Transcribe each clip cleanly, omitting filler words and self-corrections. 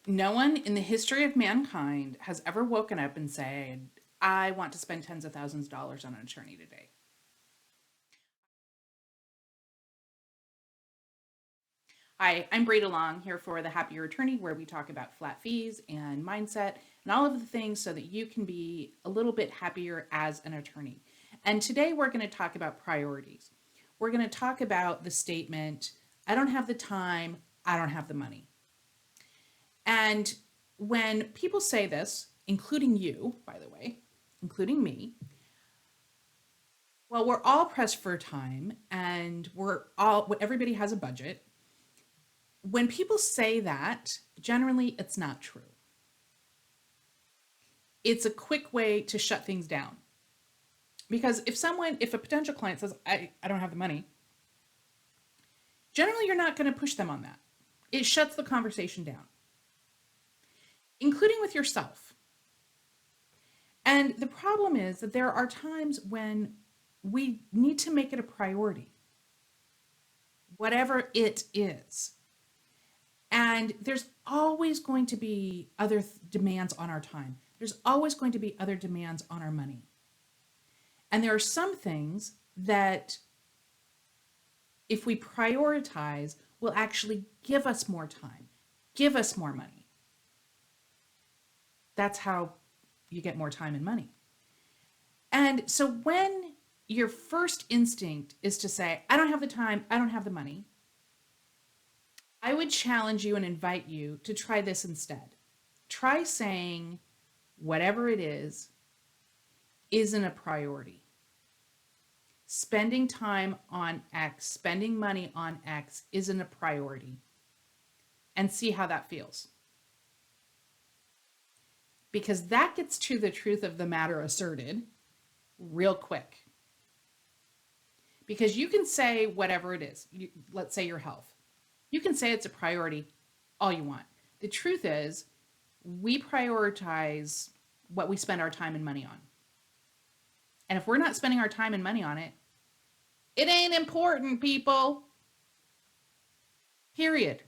No one in the history of mankind has ever woken up and said, I want to spend tens of thousands of dollars on an attorney today. Hi, I'm Breda Long here for the Happier Attorney, where we talk about flat fees and mindset and all of the things so that you can be a little bit happier as an attorney. And today we're going to talk about priorities. We're going to talk about the statement, I don't have the time, I don't have the money. And when people say this, including you, by the way, including me, well, we're all pressed for time and everybody has a budget. When people say that, generally it's not true. It's a quick way to shut things down. Because if a potential client says, I don't have the money, generally you're not going to push them on that. It shuts the conversation down, including with yourself. And the problem is that there are times when we need to make it a priority, whatever it is. And there's always going to be other demands on our time. There's always going to be other demands on our money. And there are some things that, if we prioritize, will actually give us more time, give us more money. That's how you get more time and money. And so when your first instinct is to say, I don't have the time, I don't have the money, I would challenge you and invite you to try this instead. Try saying, whatever it is, isn't a priority. Spending time on X, spending money on X isn't a priority. And see how that feels. Because that gets to the truth of the matter asserted real quick. Because you can say whatever it is, let's say your health. You can say it's a priority all you want. The truth is, we prioritize what we spend our time and money on. And if we're not spending our time and money on it, it ain't important, people. Period.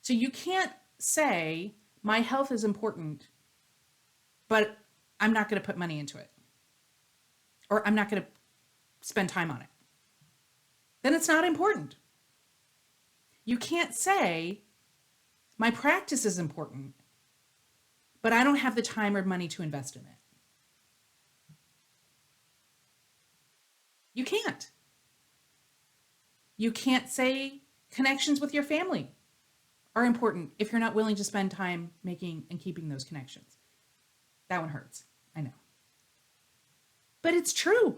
So you can't say, my health is important, but I'm not going to put money into it. Or I'm not going to spend time on it. Then it's not important. You can't say, my practice is important, but I don't have the time or money to invest in it. You can't. You can't say connections with your family are important if you're not willing to spend time making and keeping those connections. That one hurts, I know. But it's true.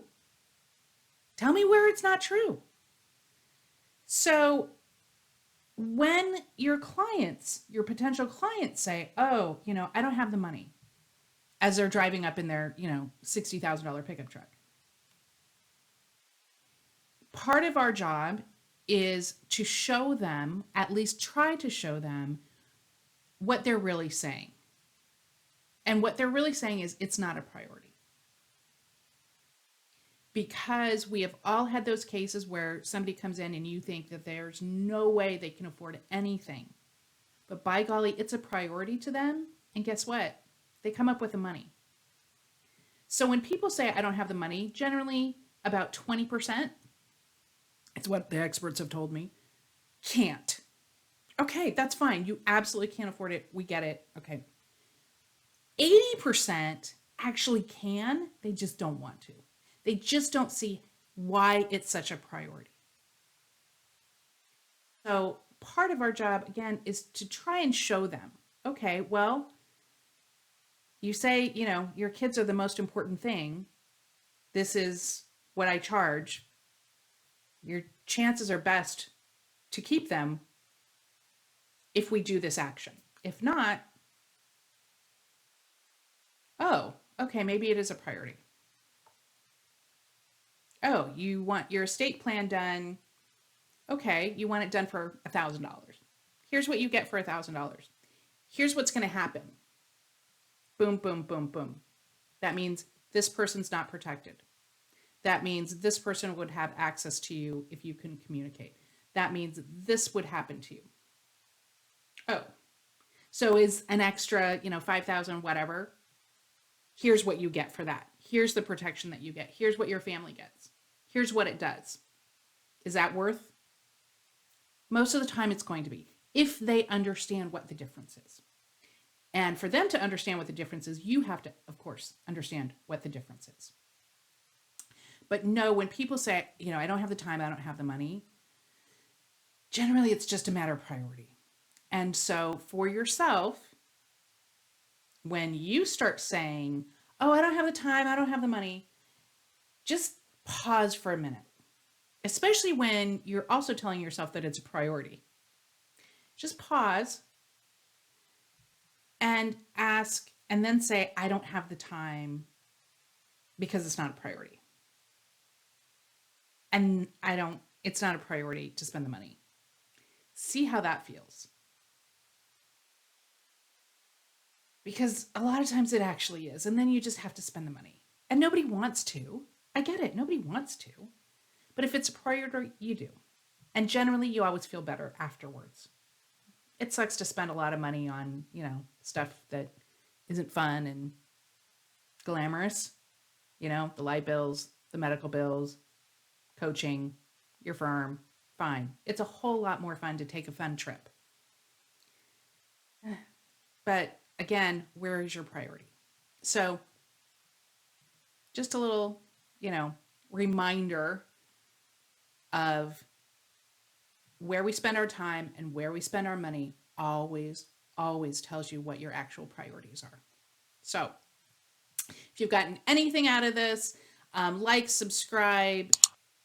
Tell me where it's not true. So when your potential clients say, oh, I don't have the money, as they're driving up in their, $60,000 pickup truck. Part of our job is to show them, at least try to show them, what they're really saying. And what they're really saying is it's not a priority. Because we have all had those cases where somebody comes in and you think that there's no way they can afford anything. But by golly, it's a priority to them. And guess what? They come up with the money. So when people say, I don't have the money, generally about 20%, it's what the experts have told me, can't. Okay, that's fine. You absolutely can't afford it. We get it. Okay. 80% actually can, they just don't want to. They just don't see why it's such a priority. So part of our job, again, is to try and show them, okay, well, you say, your kids are the most important thing. This is what I charge. Your chances are best to keep them if we do this action. If not, oh, okay, maybe it is a priority. Oh, you want your estate plan done. Okay, you want it done for $1,000. Here's what you get for $1,000. Here's what's going to happen. Boom, boom, boom, boom. That means this person's not protected. That means this person would have access to you if you couldn't communicate. That means this would happen to you. Oh, So is an extra, 5,000, whatever. Here's what you get for that. Here's the protection that you get. Here's what your family gets. Here's what it does. Is that worth? Most of the time it's going to be, if they understand what the difference is. And for them to understand what the difference is, you have to, of course, understand what the difference is. But no, when people say, I don't have the time, I don't have the money, generally it's just a matter of priority. And so for yourself, when you start saying, oh, I don't have the time, I don't have the money, just pause for a minute, especially when you're also telling yourself that it's a priority. Just pause and ask, and then say, I don't have the time because it's not a priority. And it's not a priority to spend the money. See how that feels. Because a lot of times it actually is. And then you just have to spend the money. And nobody wants to. I get it. Nobody wants to. But if it's a priority, you do. And generally, you always feel better afterwards. It sucks to spend a lot of money on, stuff that isn't fun and glamorous. The light bills, the medical bills, coaching, your firm. Fine. It's a whole lot more fun to take a fun trip. But again, where is your priority? So just a little, reminder of where we spend our time and where we spend our money always tells you what your actual priorities are. So if you've gotten anything out of this, like, subscribe,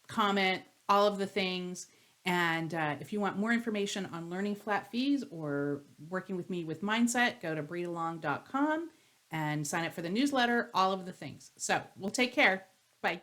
comment, all of the things. And if you want more information on learning flat fees or working with me with mindset, go to breedalong.com and sign up for the newsletter, all of the things. So we'll take care. Bye.